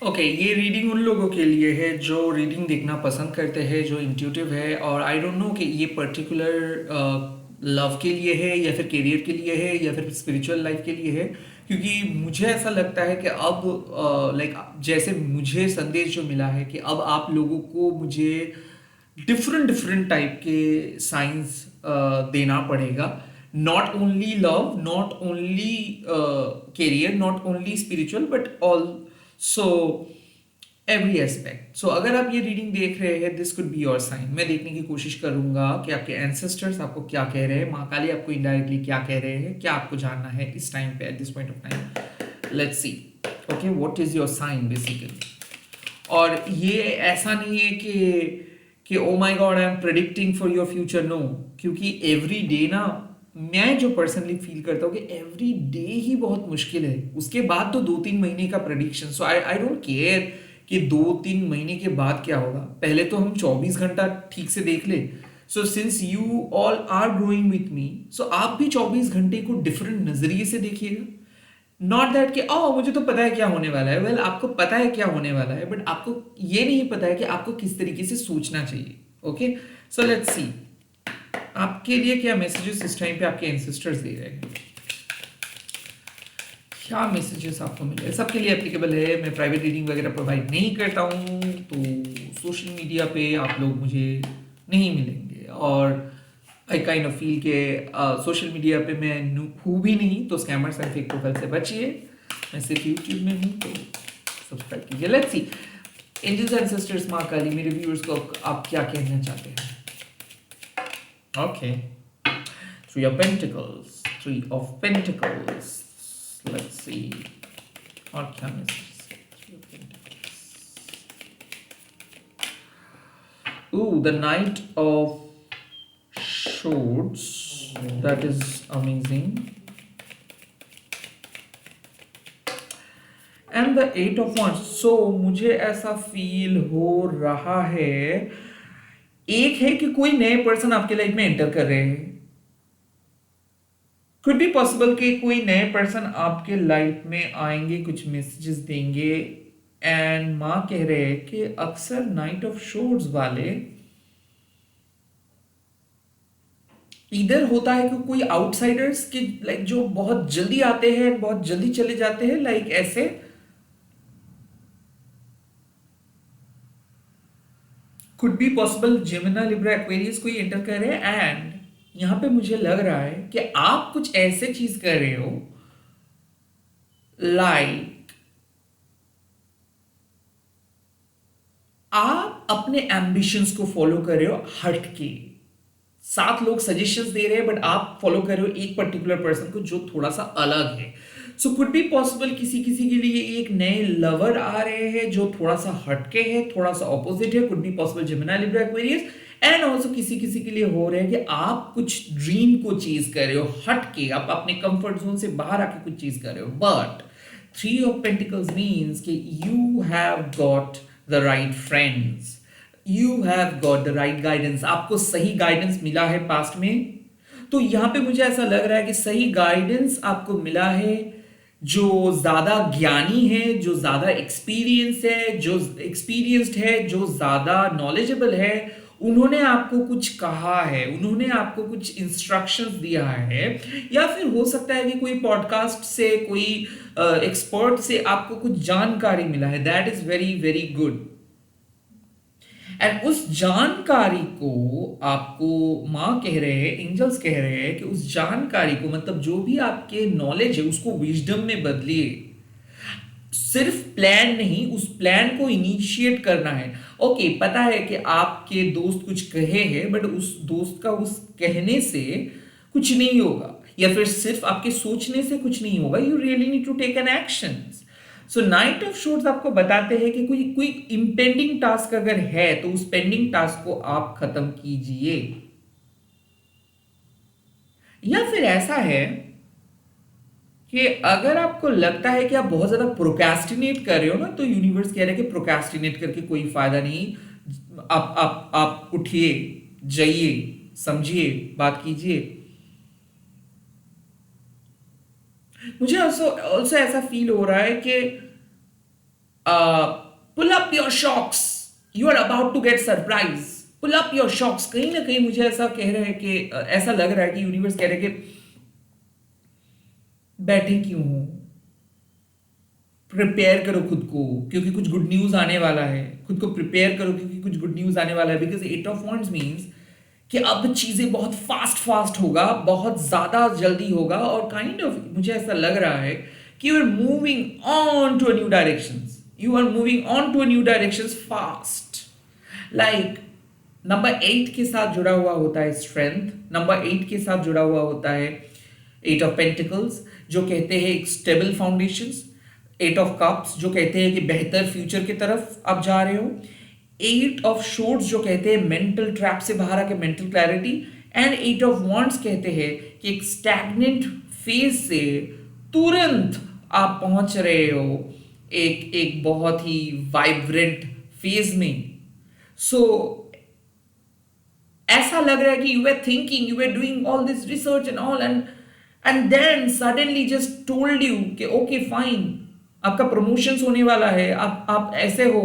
Okay, ये reading उन लोगों के लिए है जो रीडिंग देखना पसंद करते हैं, जो इंट्यूटिव है। और आई डोंट नो कि ये पर्टिकुलर लव के लिए है या फिर करियर के लिए है या फिर स्पिरिचुअल लाइफ के लिए है। क्योंकि मुझे ऐसा लगता है कि अब लाइक जैसे मुझे संदेश जो मिला है कि अब आप लोगों को मुझे डिफरेंट डिफरेंट टाइप के साइंस देना पड़ेगा। Not only love, not only career, not only spiritual, but also every aspect. So अगर आप ये रीडिंग देख रहे हैं, this could be your sign. मैं देखने की कोशिश करूंगा कि आपके एंसेस्टर्स आपको क्या कह रहे हैं, माँ काली आपको इनडायरेक्टली क्या कह रहे हैं, क्या आपको जानना है इस टाइम पे, at this point of time. Let's see. Okay, what is your sign basically. और ये ऐसा नहीं है कि oh my god I am predicting for your future, no. क्योंकि एवरी डे ना, मैं जो पर्सनली फील करता हूँ कि एवरी डे ही बहुत मुश्किल है, उसके बाद तो 2-3 महीने का prediction. So I I don't care कि 2-3 महीने के बाद क्या होगा, पहले तो हम 24 घंटा ठीक से देख ले। So since you all are growing with me, so आप भी 24 घंटे को डिफरेंट नजरिए से देखिएगा। नॉट दैट कि मुझे तो पता है क्या होने वाला है। वेल आपको पता है क्या होने वाला है, बट आपको ये नहीं पता है कि आपको किस तरीके से सोचना चाहिए। ओके, सो लेट्स सी आपके लिए क्या मैसेजेस इस टाइम पे आपके एंसेस्टर्स दे रहे हैं, क्या मैसेजेस आपको मिले। सबके लिए एप्लीकेबल है, मैं प्राइवेट रीडिंग वगैरह प्रोवाइड नहीं करता हूँ, तो सोशल मीडिया पे आप लोग मुझे नहीं मिलेंगे। और आई काइंड ऑफ फील के सोशल मीडिया पे मैं हूँ भी नहीं, तो स्कैमर्स एंड फेक प्रोफाइल से बचिए। मैं सिर्फ यूट्यूब में हूँ, तो सब्सक्राइब कीजिए। Let's see angels and sisters, माँ काली, मेरे व्यूअर्स को आप क्या कहना चाहते हैं। Okay, three of pentacles, three of pentacles. Let's see और क्या message. Three of pentacles, the knight of swords, that is amazing, and the eight of wands। so मुझे ऐसा फील हो रहा है, एक है कि कोई नए पर्सन आपके लाइफ में एंटर कर रहे हैं। कुड बी पॉसिबल कि कोई नए पर्सन आपके लाइफ में आएंगे, कुछ मैसेजेस देंगे। एंड माँ कह रहे हैं कि अक्सर नाइट ऑफ शोर्ड्स वाले इधर होता है कि कोई आउटसाइडर्स के लाइक जो बहुत जल्दी आते हैं बहुत जल्दी चले जाते हैं, लाइक ऐसे। Could be possible Gemini, Libra, Aquarius कोई एंटर कर रहे हैं। एंड यहां पे मुझे लग रहा है कि आप कुछ ऐसे चीज कर रहे हो, लाइक आप अपने एम्बिशंस को फॉलो कर रहे हो हट के। 7 लोग सजेशंस दे रहे हैं, बट आप फॉलो कर रहे हो एक पर्टिकुलर पर्सन को जो थोड़ा सा अलग है। सो कुड बी पॉसिबल किसी किसी के लिए एक नए लवर आ रहे हैं जो थोड़ा सा हटके है, थोड़ा सा ऑपोजिट है। Could be possible Gemini, Libra, Aquarius. And also किसी किसी के लिए हो रहा है कि आप कुछ ड्रीम को चीज कर रहे हो हटके, आप अपने कंफर्ट जोन से बाहर आके कुछ चीज कर रहे हो। But three of pentacles means कि you have got the right friends, you have got the right guidance, आपको सही गाइडेंस मिला है पास्ट में। तो यहां पे मुझे ऐसा लग रहा है कि सही गाइडेंस आपको मिला है, जो ज्यादा ज्ञानी है, जो ज्यादा एक्सपीरियंस है, जो एक्सपीरियंस्ड है, जो ज्यादा नॉलेजेबल है। उन्होंने आपको कुछ कहा है, उन्होंने आपको कुछ इंस्ट्रक्शंस दिया है, या फिर हो सकता है कि कोई पॉडकास्ट से, कोई एक्सपर्ट से आपको कुछ जानकारी मिला है। That is very very good. And उस जानकारी को आपको माँ कह रहे हैं, एंजल्स कह रहे हैं कि उस जानकारी को, मतलब जो भी आपके नॉलेज है, उसको विजडम में बदलिए। सिर्फ प्लान नहीं, उस प्लान को इनिशिएट करना है। ओके, पता है कि आपके दोस्त कुछ कहे हैं, बट उस दोस्त का उस कहने से कुछ नहीं होगा, या फिर सिर्फ आपके सोचने से कुछ नहीं होगा। You really need to take an action. So knight of swords आपको बताते हैं कि कोई कोई इंपेंडिंग टास्क अगर है, तो उस पेंडिंग टास्क को आप खत्म कीजिए। या फिर ऐसा है कि अगर आपको लगता है कि आप बहुत ज्यादा प्रोक्रेस्टिनेट कर रहे हो ना, तो यूनिवर्स कह रहा है कि प्रोक्रेस्टिनेट करके कोई फायदा नहीं। आप उठिए, जाइए, समझिए, बात कीजिए। मुझे ऑल्सो ऑल्सो ऐसा फील हो रहा है कि socks, you are about to get surprise, pull up your socks. कहीं ना कहीं मुझे ऐसा कह रहा है कि ऐसा लग रहा है कि यूनिवर्स कह रहा है कि बैठे क्यों हो, प्रिपेयर करो खुद को, क्योंकि कुछ गुड न्यूज आने वाला है। खुद को प्रिपेयर करो क्योंकि कुछ गुड न्यूज आने वाला है। Because at of wands means कि अब चीजें बहुत फास्ट फास्ट होगा, बहुत ज्यादा जल्दी होगा, और काइंड ऑफ मुझे ऐसा लग रहा है कि you are moving on to a new direction, you are moving on to a new direction fast. Like number 8 के साथ जुड़ा हुआ होता है स्ट्रेंथ, नंबर 8 के साथ जुड़ा हुआ होता है 8 ऑफ पेंटिकल्स, जो कहते हैं एक स्टेबल फाउंडेशंस, 8 ऑफ कप्स जो कहते हैं कि बेहतर फ्यूचर की तरफ आप जा रहे हो, 8 ऑफ शोर्ड्स जो कहते हैं मेंटल ट्रैप से बाहर आके mental clarity, and 8 of wands कहते हैं कि एक स्टैग्नेंट फेज से तुरंत आप पहुंच रहे हो एक एक बहुत ही वाइब्रेंट फेज में। सो ऐसा लग रहा है कि you are thinking, you are doing all this research and all, and then suddenly just told you कि ओके फाइन, आपका प्रमोशंस होने वाला है, आप ऐसे हो,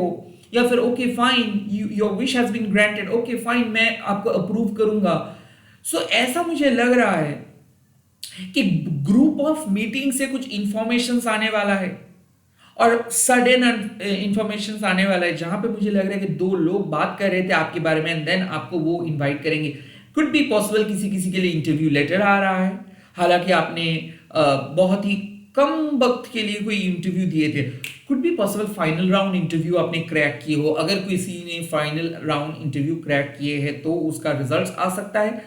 या फिर okay fine your wish has been granted, okay fine मैं आपको अप्रूव करूंगा। सो ऐसा मुझे लग रहा है कि ग्रुप ऑफ मीटिंग से कुछ इंफॉर्मेशन आने वाला है, और सडन इंफॉर्मेशन आने वाला है, जहां पे मुझे लग रहा है कि 2 लोग बात कर रहे थे आपके बारे में, एंड देन आपको वो इनवाइट करेंगे। कुड बी पॉसिबल किसी किसी के लिए इंटरव्यू लेटर आ रहा है, हालांकि आपने बहुत ही कम वक्त के लिए कोई इंटरव्यू दिए थे। Could be possible final round interview आपने क्रैक किए हो। अगर किसी ने फाइनल राउंड इंटरव्यू क्रैक किए हैं तो उसका रिजल्ट आ सकता है।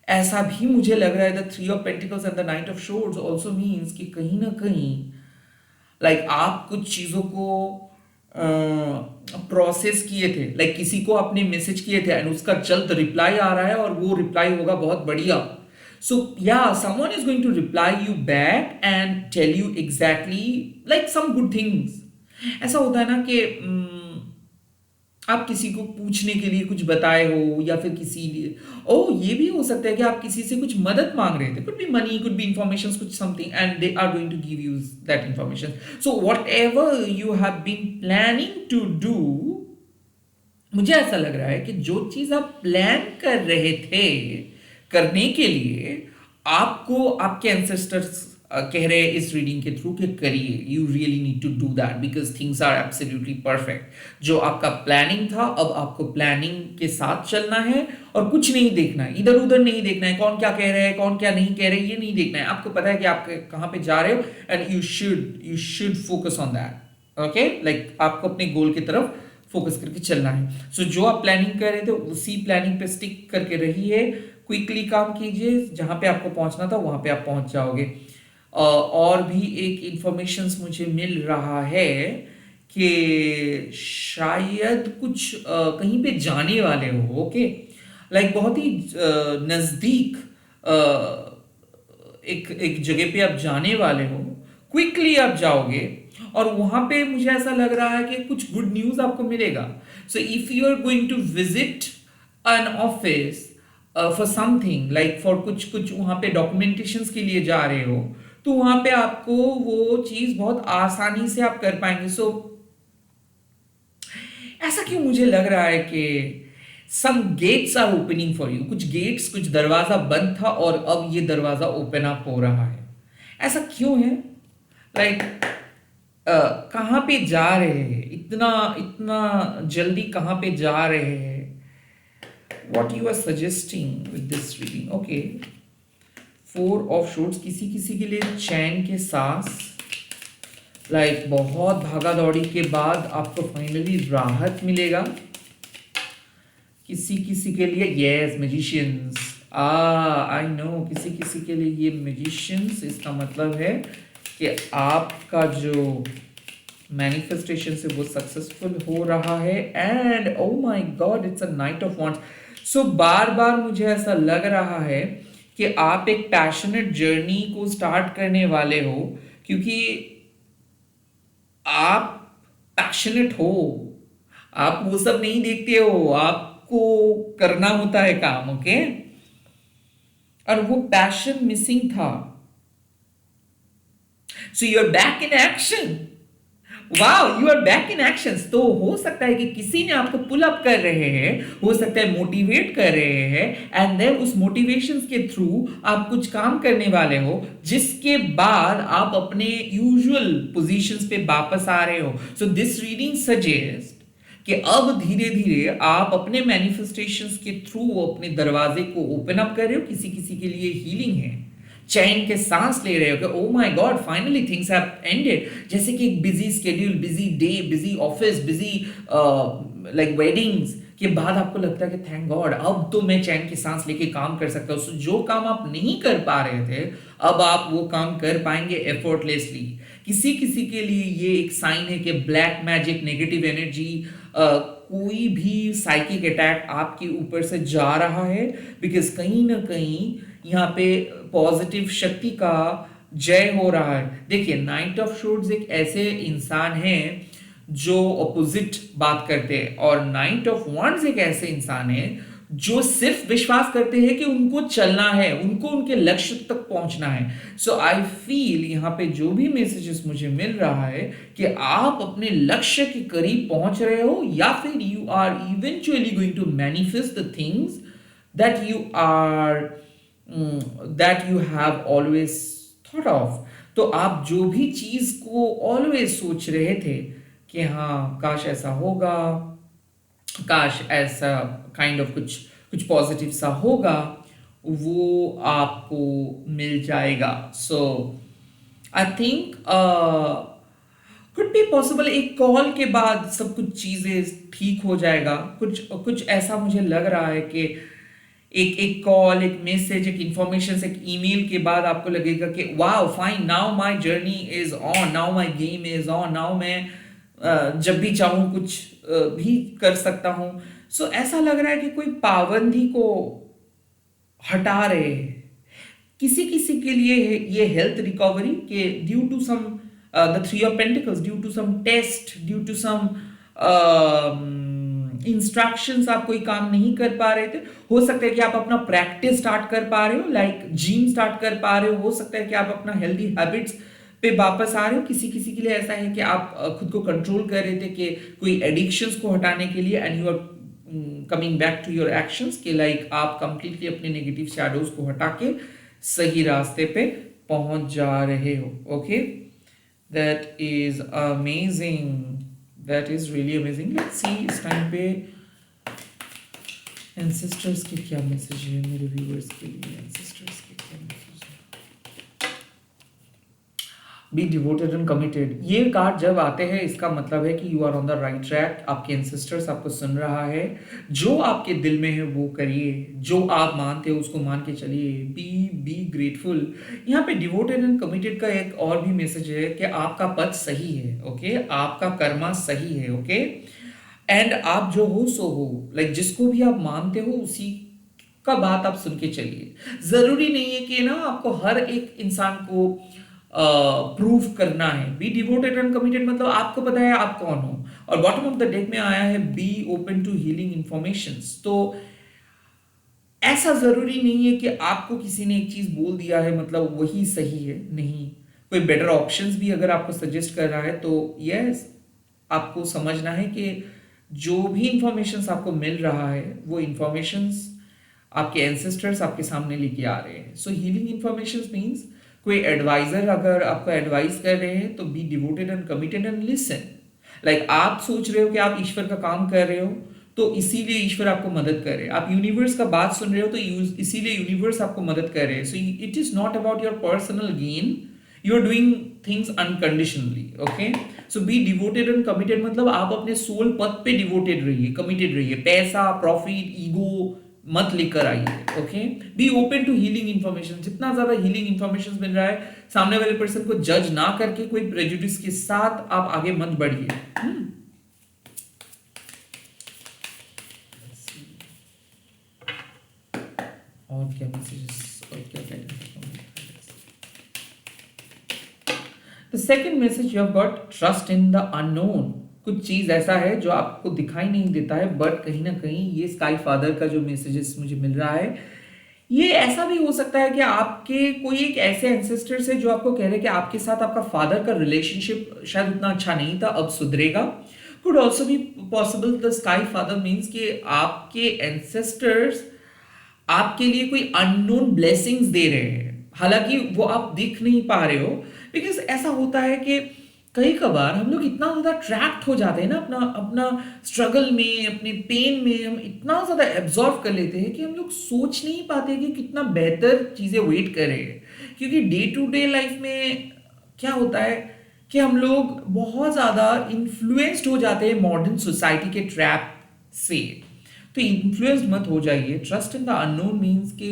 ऐसा भी मुझे लग रहा है the 3 of pentacles and the knight of swords also means कि कहीं ना कहीं आप कुछ चीजों को प्रोसेस किए थे, किसी को आपने मैसेज किए थे एंड उसका जल्द रिप्लाई आ रहा है, और वो रिप्लाई होगा बहुत बढ़िया। सो या someone is going to reply you back and tell you exactly some good things। ऐसा होता है ना कि आप किसी को पूछने के लिए कुछ बताए हो, या फिर किसी ये भी हो सकता है कि आप किसी से कुछ मदद मांग रहे थे, could be money, could be information, कुछ something, and they are going to give you that information. So whatever you have been planning to do, मुझे ऐसा लग रहा है कि जो चीज आप प्लान कर रहे थे करने के लिए, आपको आपके एंसेस्टर्स कह रहे हैं इस रीडिंग के थ्रू कि करिए, you really need to do that because things are absolutely perfect. जो आपका प्लानिंग था, अब आपको प्लानिंग के साथ चलना है, और कुछ नहीं देखना है, इधर उधर नहीं देखना है, कौन क्या कह रहा है, कौन क्या नहीं कह रहे, ये नहीं देखना है। आपको पता है कि आप कहाँ पे जा रहे हो, and you should focus on that. Okay, आपको अपने गोल की तरफ फोकस करके चलना है। सो जो आप प्लानिंग कर रहे थे उसी प्लानिंग पे स्टिक करके रहिए, क्विकली काम कीजिए, जहां पे आपको पहुंचना था वहां पे आप पहुंच जाओगे। और भी एक इंफॉर्मेशन मुझे मिल रहा है कि शायद कुछ कहीं पे जाने वाले हो। ओके, बहुत ही नजदीक एक एक जगह पे आप जाने वाले हो, क्विकली आप जाओगे, और वहां पे मुझे ऐसा लग रहा है कि कुछ गुड न्यूज आपको मिलेगा। So if you are going to visit an office for something, for कुछ वहां पे डॉक्यूमेंटेशंस के लिए जा रहे हो, तो वहां पे आपको वो चीज बहुत आसानी से आप कर पाएंगे। सो ऐसा क्यों मुझे लग रहा है कि some gates are opening for you, कुछ गेट्स, कुछ दरवाजा बंद था और अब ये दरवाजा ओपन अप हो रहा है। ऐसा क्यों है? कहां पे जा रहे हैं, इतना इतना जल्दी कहां पे जा रहे हैं? what you are suggesting with this reading? okay, 4 of shorts, किसी किसी के लिए चैन के सांस, बहुत भागा दौड़ी के बाद आपको फाइनली राहत मिलेगा। किसी किसी के लिए यस मैजिशियंस, आई नो, किसी किसी के लिए ये मैजिशियंस, इसका मतलब है कि आपका जो मैनिफेस्टेशन से वो सक्सेसफुल हो रहा है। And oh my god, it's a knight of wands. So बार बार मुझे ऐसा लग रहा है कि आप एक पैशनेट जर्नी को स्टार्ट करने वाले हो, क्योंकि आप पैशनेट हो, आप वो सब नहीं देखते हो, आपको करना होता है काम। ओके, और वो पैशन मिसिंग था, so you are back in action. Wow, you are back in actions. तो हो सकता है कि किसी ने आपको पुल अप कर रहे हैं, हो सकता है मोटिवेट कर रहे हैं, एंड देन उस मोटिवेशंस के थ्रू आप कुछ काम करने वाले हो, जिसके बाद आप अपने यूजुअल पोजीशंस पे वापस आ रहे हो। सो दिस रीडिंग सजेस्ट कि अब धीरे धीरे आप अपने मैनिफेस्टेशंस के थ्रू अपने दरवाजे को ओपन अप कर रहे हो। किसी किसी के लिए हीलिंग है, चैन के सांस ले रहे हो कि oh my God finally things have ended. जैसे कि एक busy schedule, busy day, busy office, busy like weddings के बाद आपको लगता है कि थैंक गॉड अब तो मैं चैन की सांस लेके काम कर सकता हूँ। So, जो काम आप नहीं कर पा रहे थे अब आप वो काम कर पाएंगे एफर्टलेसली। किसी किसी के लिए ये एक साइन है कि ब्लैक मैजिक, नेगेटिव एनर्जी, कोई भी साइकिक अटैक आपके ऊपर से जा रहा है, बिकॉज कहीं ना कहीं यहाँ पे पॉजिटिव शक्ति का जय हो रहा है। देखिए, नाइट ऑफ शोर्ड्स एक ऐसे इंसान हैं जो अपोजिट बात करते हैं, और नाइट ऑफ वंड्स एक ऐसे इंसान है जो सिर्फ विश्वास करते हैं कि उनको चलना है, उनको उनके लक्ष्य तक पहुंचना है। सो आई फील यहाँ पे जो भी मैसेजेस मुझे मिल रहा है कि आप अपने लक्ष्य के करीब पहुंच रहे हो, या फिर you are eventually going to manifest the things that you are that you have always thought of. तो आप जो भी चीज को ऑलवेज सोच रहे थे कि हाँ काश ऐसा होगा, काश ऐसा काइंड ऑफ कुछ कुछ पॉजिटिव सा होगा, वो आपको मिल जाएगा। So I think could be possible एक कॉल के बाद सब कुछ चीजें ठीक हो जाएगा। कुछ कुछ ऐसा मुझे लग रहा है कि एक एक कॉल, एक मैसेज, एक इंफॉर्मेशन, एक ईमेल के बाद आपको लगेगा कि wow fine, now my journey is on, now my game is on, now मैं जब भी चाहूं कुछ भी कर सकता हूं। सो ऐसा लग रहा है कि कोई पाबंदी को हटा रहे हैं। किसी किसी के लिए ये हेल्थ रिकवरी के due to some the three of pentacles, due to some test, due to some instructions आप कोई काम नहीं कर पा रहे थे। हो सकता है कि आप अपना प्रैक्टिस स्टार्ट कर पा रहे हो, लाइक जिम स्टार्ट कर पा रहे हो सकता है कि आप अपना हेल्दी हैबिट्स पे वापस आ रहे हो। किसी किसी के लिए ऐसा है कि आप खुद को कंट्रोल कर रहे थे कि कोई एडिक्शंस को हटाने के लिए, and you are coming back to your actions के लाइक आप कंप्लीटली अपने नेगेटिव शैडोज को हटा के सही रास्ते पे पहुंच जा रहे हो। Okay, that is amazing, that is really amazing. Let's see इस टाइम पे एंसेस्टर्स के क्या मैसेज है मेरे व्यूअर्स के लिए। एंसेस्टर्स के क्या मैसेज है? Be devoted and committed. ये कार्ड जब आते हैं इसका मतलब है कि you are on the right track. आपके एंसेस्टर्स आपको सुन रहा है। जो आपके दिल में है वो करिए, जो आप मानते हो उसको मान के चलिए। Be grateful. यहाँ पे डिवोटेड एंड कमिटेड का एक और भी मैसेज है कि आपका पथ सही है। ओके, आपका कर्मा सही है। ओके, एंड आप जो हो सो हो, लाइक जिसको भी आप मानते हो उसी का बात आप सुन के चलिए। जरूरी नहीं है कि ना आपको हर एक इंसान को प्रूव करना है। बी डिवोटेड एंड कमिटेड मतलब आपको पता है आप कौन हो। और बॉटम ऑफ द डेक में आया है be open to healing informations. तो ऐसा जरूरी नहीं है कि आपको किसी ने एक चीज बोल दिया है मतलब वही सही है, नहीं। कोई बेटर ऑप्शंस भी अगर आपको सजेस्ट कर रहा है तो यस, आपको समझना है कि जो भी इंफॉर्मेशंस आपको मिल रहा है वो इंफॉर्मेशंस आपके एंसेस्टर्स आपके सामने लेके आ रहे हैं। सो हीलिंग इंफॉर्मेशंस मींस कोई एडवाइजर अगर आपको एडवाइस कर रहे हैं तो be devoted and committed and listen. Like आप सोच रहे हो कि आप ईश्वर का काम कर रहे हो तो इसीलिए ईश्वर आपको मदद कर रहे हैं। आप यूनिवर्स का बात सुन रहे हो तो इसीलिए यूनिवर्स आपको मदद कर रहे हैं। So it is not about your personal gain, you are doing things unconditionally. Okay, so be devoted and committed मतलब आप अपने सोल पथ पे डिवोटेड रहिए, कमिटेड रहिए। पैसा, प्रॉफिट, ईगो मत लेकर आइए। Okay, be open to healing information. जितना ज्यादा हीलिंग इंफॉर्मेशन मिल रहा है सामने वाले पर्सन को जज ना करके कोई प्रेजुडिस के साथ आप आगे मत बढ़िए। और क्या मैसेजेस और क्या guidance? The second message you have got trust in the unknown. कुछ चीज ऐसा है जो आपको दिखाई नहीं देता है बट कहीं ना कहीं ये स्काई फादर का जो मैसेजेस मुझे मिल रहा है ये ऐसा भी हो सकता है कि आपके कोई एक ऐसे एंसेस्टर्स है जो आपको कह रहे हैं कि आपके साथ आपका फादर का रिलेशनशिप शायद उतना अच्छा नहीं था, अब सुधरेगा। Could also be possible the sky father means कि आपके एंसेस्टर्स आपके लिए कोई अननोन ब्लेसिंग्स दे रहे हैं, हालांकि वो आप दिख नहीं पा रहे हो। बिकॉज ऐसा होता है कि कई कबार हम लोग इतना ज़्यादा ट्रैप्ड हो जाते हैं ना अपना अपना स्ट्रगल में, अपने पेन में, हम इतना ज़्यादा एब्जॉर्व कर लेते हैं कि हम लोग सोच नहीं पाते कि कितना बेहतर चीज़ें वेट कर रहे हैं। क्योंकि डे टू डे लाइफ में क्या होता है कि हम लोग बहुत ज़्यादा इन्फ्लुएंस्ड हो जाते हैं मॉडर्न सोसाइटी के ट्रैप से। तो इन्फ्लुएंस्ड मत हो जाइए। Trust in the unknown means कि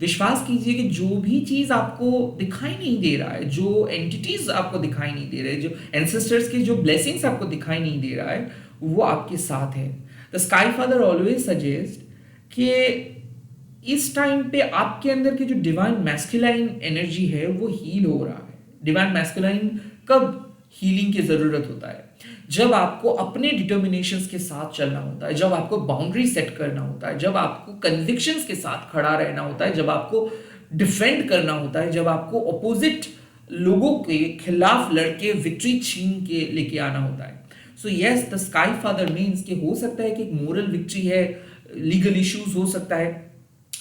विश्वास कीजिए कि जो भी चीज आपको दिखाई नहीं दे रहा है, जो एंटिटीज आपको दिखाई नहीं दे रहे, जो एंसेस्टर्स के जो ब्लेसिंग्स आपको दिखाई नहीं दे रहा है, वो आपके साथ है। The sky father always suggest कि इस टाइम पे आपके अंदर की जो डिवाइन मैस्कुलाइन एनर्जी है वो हील हो रहा है। डिवाइन मैस्कुलाइन कब हीलिंग की जरूरत होता है? जब आपको अपने डिटर्मिनेशंस के साथ चलना होता है, जब आपको बाउंड्री सेट करना होता है, जब आपको कन्विक्शंस के साथ खड़ा रहना होता है, जब आपको डिफेंड करना होता है, जब आपको अपोजिट लोगों के खिलाफ लड़के विक्ट्री छीन के लेके आना होता है। So yes, the sky father means कि हो सकता है कि एक मोरल विक्ट्री है, लीगल इश्यूज हो सकता है,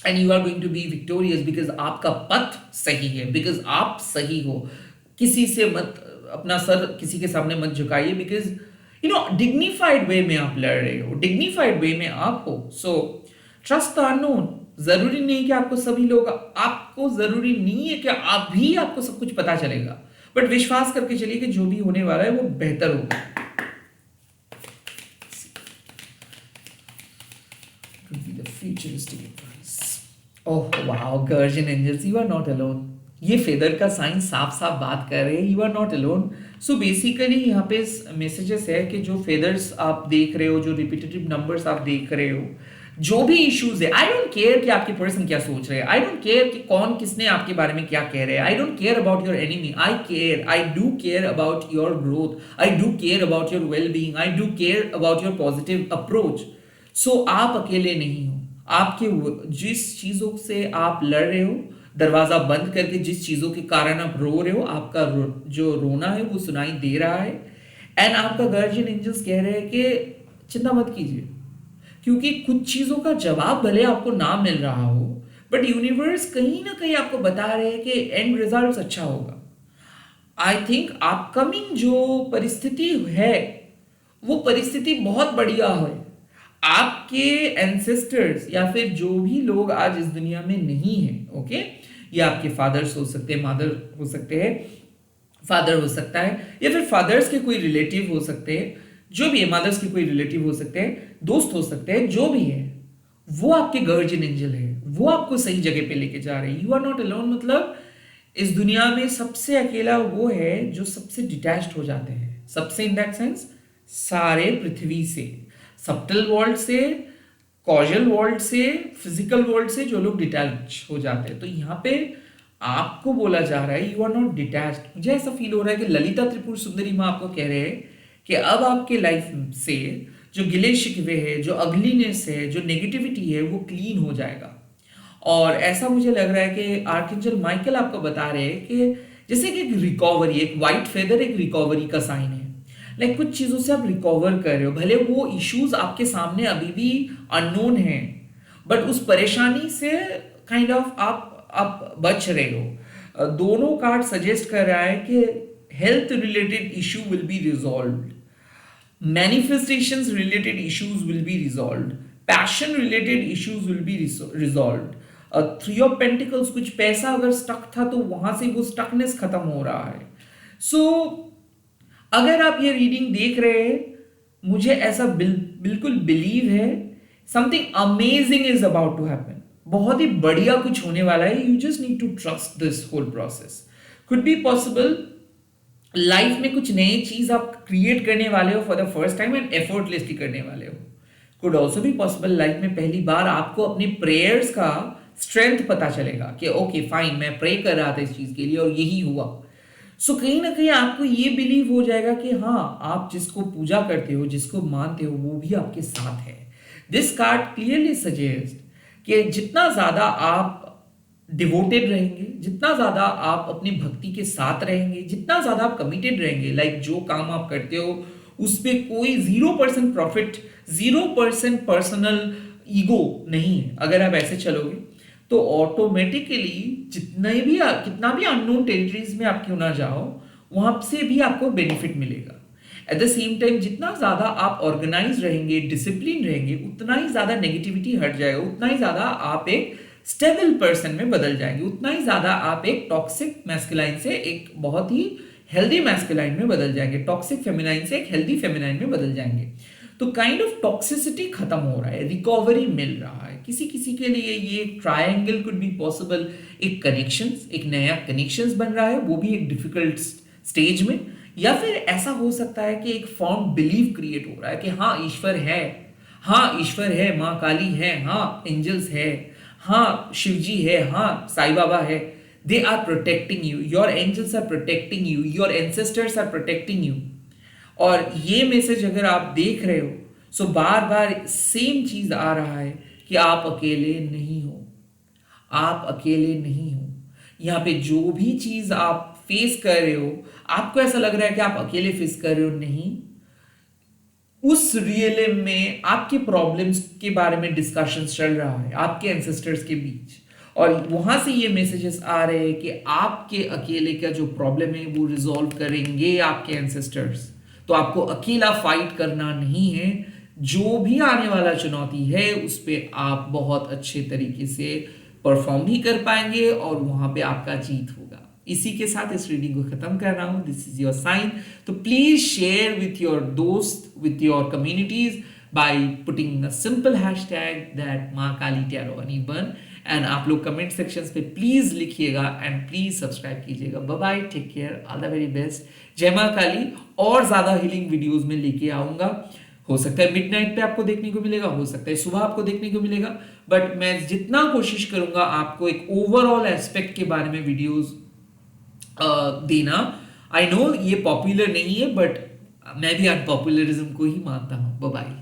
and you are going to be victorious because आपका पथ सही है, बिकॉज आप सही हो। किसी से मत अपना सर किसी के सामने मत झुकाइए, बिकॉज डिग्निफाइड वे में आप लड़ रहे हो, डिग्निफाइड वे में आप हो। So trust the unknown. जरूरी नहीं कि आपको सभी लोग, आपको जरूरी नहीं है कि आप भी आपको सब कुछ पता चलेगा, बट विश्वास करके चलिए कि जो भी होने वाला है वो बेहतर होगा। Could be the futuristic advice. Oh wow, Guardian Angels, you are not alone. ये फेदर का साइन साफ साफ बात कर रहे हैं, you are not alone. So basically यहाँ पे मैसेजेस है कि जो फेदर्स आप देख रहे हो, जो रिपीटेटिव नंबर्स आप देख रहे हो, जो भी इश्यूज है, आई डोंट केयर कि आपके पर्सन क्या सोच रहे हैं, आई डोंट केयर कि कौन किसने आपके बारे में क्या कह रहे हैं, I don't care about your enemy, I do care about your growth, I do care about your well being, I do care about your positive approach. So आप अकेले नहीं हो। आपके जिस चीजों से आप लड़ रहे हो, दरवाजा बंद करके जिस चीजों के कारण आप रो रहे हो, आपका जो रोना है वो सुनाई दे रहा है। एंड आपका गार्जियन एंजल्स कह रहे हैं कि चिंता मत कीजिए, क्योंकि कुछ चीजों का जवाब भले आपको ना मिल रहा हो, बट यूनिवर्स कहीं ना कहीं आपको बता रहे हैं कि एंड रिजल्ट अच्छा होगा। आई थिंक अपकमिंग जो परिस्थिति है वो परिस्थिति बहुत बढ़िया है। आपके एंसेस्टर्स या फिर जो भी लोग आज इस दुनिया में नहीं है, ओके, ये आपके फादर्स हो सकते हैं, मदर हो सकते हैं, फादर हो सकता है, या फिर फादर्स के कोई रिलेटिव हो सकते हैं, जो भी है, मदर्स के कोई रिलेटिव हो सकते हैं, दोस्त हो सकते हैं, जो भी है, वो आपके गार्जियन एंजल है, वो आपको सही जगह पे लेके जा रहे हैं। You are not alone. मतलब इस दुनिया में सबसे अकेला वो है जो सबसे डिटैच्ड हो जाते हैं, सबसे इन दैट सेंस सारे पृथ्वी से, सब्टल वर्ल्ड से, कॉजल वर्ल्ड से, फिजिकल वर्ल्ड से जो लोग डिटैच हो जाते हैं। तो यहाँ पे आपको बोला जा रहा है यू आर नॉट डिटैच्ड। मुझे ऐसा फील हो रहा है कि ललिता त्रिपुर सुंदरी माँ आपको कह रहे हैं कि अब आपके लाइफ से जो गिले शिकवे है, जो अगलीनेस है, जो नेगेटिविटी है, वो क्लीन हो जाएगा। और ऐसा मुझे लग रहा है कि आर्कएंजल माइकल आपको बता रहे हैं कि जैसे कि एक रिकवरी, एक व्हाइट फेदर एक रिकवरी का साइन है। लाइक कुछ चीजों से आप रिकवर कर रहे हो, भले वो इश्यूज आपके सामने अभी भी अननोन है, बट उस परेशानी से काइंड ऑफ आप बच रहे हो। दोनों कार्ड सजेस्ट कर रहा है कि health related issue will be resolved, manifestations related issues will be resolved, passion related issues will be resolved. Three of pentacles, कुछ पैसा अगर स्टक था तो वहां से वो स्टकनेस खत्म हो रहा है। सो अगर आप ये रीडिंग देख रहे हैं, मुझे ऐसा बिल्कुल बिलीव है something amazing is about to happen. बहुत ही बढ़िया कुछ होने वाला है। You just need to trust this whole process. Could be possible life में कुछ नई चीज आप क्रिएट करने वाले हो for the first time and effortlessly करने वाले हो। Could also be possible life में पहली बार आपको अपनी प्रेयर्स का स्ट्रेंथ पता चलेगा कि ओके फाइन, मैं प्रे कर रहा था इस चीज के लिए और यही हुआ। सो कहीं ना कहीं आपको ये बिलीव हो जाएगा कि हाँ, आप जिसको पूजा करते हो, जिसको मानते हो, वो भी आपके साथ है। दिस कार्ड क्लियरली सजेस्ट कि जितना ज्यादा आप डिवोटेड रहेंगे, जितना ज्यादा आप अपनी भक्ति के साथ रहेंगे, जितना ज्यादा आप कमिटेड रहेंगे, लाइक जो काम आप करते हो उस पे कोई 0% प्रॉफिट, 0% पर्सनल ईगो नहीं है, अगर आप ऐसे चलोगे तो ऑटोमेटिकली कितना भी अननोन टेरिटरीज में आप क्यों ना जाओ, वहां से भी आपको बेनिफिट मिलेगा। एट द सेम टाइम जितना ज्यादा आप ऑर्गेनाइज रहेंगे, डिसिप्लिन रहेंगे, उतना ही ज्यादा नेगेटिविटी हट जाएगा, उतना ही ज्यादा आप एक स्टेबल पर्सन में बदल जाएंगे, उतना ही ज्यादा आप एक टॉक्सिक मैस्कुलाइन से एक बहुत ही हेल्दी मैस्कुलाइन में बदल जाएंगे, टॉक्सिक फेमिनाइन से एक हेल्दी फेमिनाइन में बदल जाएंगे। तो काइंड ऑफ टॉक्सिसिटी खत्म हो रहा है, रिकवरी मिल रहा है। किसी किसी के लिए ये ट्रायंगल कुड बी पॉसिबल, एक कनेक्शंस, एक नया कनेक्शंस बन रहा है, वो भी एक डिफिकल्ट स्टेज में। या फिर ऐसा हो सकता है कि एक फॉर्म बिलीव क्रिएट हो रहा है कि हाँ ईश्वर है, हाँ ईश्वर है, माँ काली है, हाँ एंजल्स है, हाँ शिव जी है, हाँ साईं बाबा है, they are protecting you, your angels are protecting you, your ancestors are protecting you. और ये मैसेज अगर आप देख रहे हो, सो बार बार सेम चीज आ रहा है कि आप अकेले नहीं हो, आप अकेले नहीं हो। यहाँ पे जो भी चीज आप फेस कर रहे हो, आपको ऐसा लग रहा है कि आप अकेले फेस कर रहे हो, नहीं, उस रियलिम में आपके प्रॉब्लम्स के बारे में डिस्कशन चल रहा है आपके एंसेस्टर्स के बीच, और वहां से ये मैसेजेस आ रहे हैं कि आपके अकेले का जो प्रॉब्लम है वो रिजॉल्व करेंगे आपके एंसेस्टर्स। तो आपको अकेला फाइट करना नहीं है, जो भी आने वाला चुनौती है उस पर आप बहुत अच्छे तरीके से परफॉर्म भी कर पाएंगे और वहां पे आपका जीत होगा। इसी के साथ इस रीडिंग को खत्म कर रहा हूं। दिस इज योर साइन, तो प्लीज शेयर विथ योर दोस्त, with your communities by putting a simple hashtag that माँ काली टैरो वन, एंड आप लोग कमेंट सेक्शंस पे प्लीज लिखिएगा एंड प्लीज सब्सक्राइब कीजिएगा। Bye bye, take care, all the very best. जय माँ काली। और ज्यादा हीलिंग वीडियोस में लेके आऊंगा, हो सकता है मिडनाइट पे आपको देखने को मिलेगा, हो सकता है सुबह आपको देखने को मिलेगा, बट मैं जितना कोशिश करूंगा आपको एक ओवरऑल एस्पेक्ट के बारे में वीडियोस देना। आई नो ये पॉपुलर नहीं है, बट मैं भी अनपॉपुलरिज्म को ही मानता हूं। Bye bye.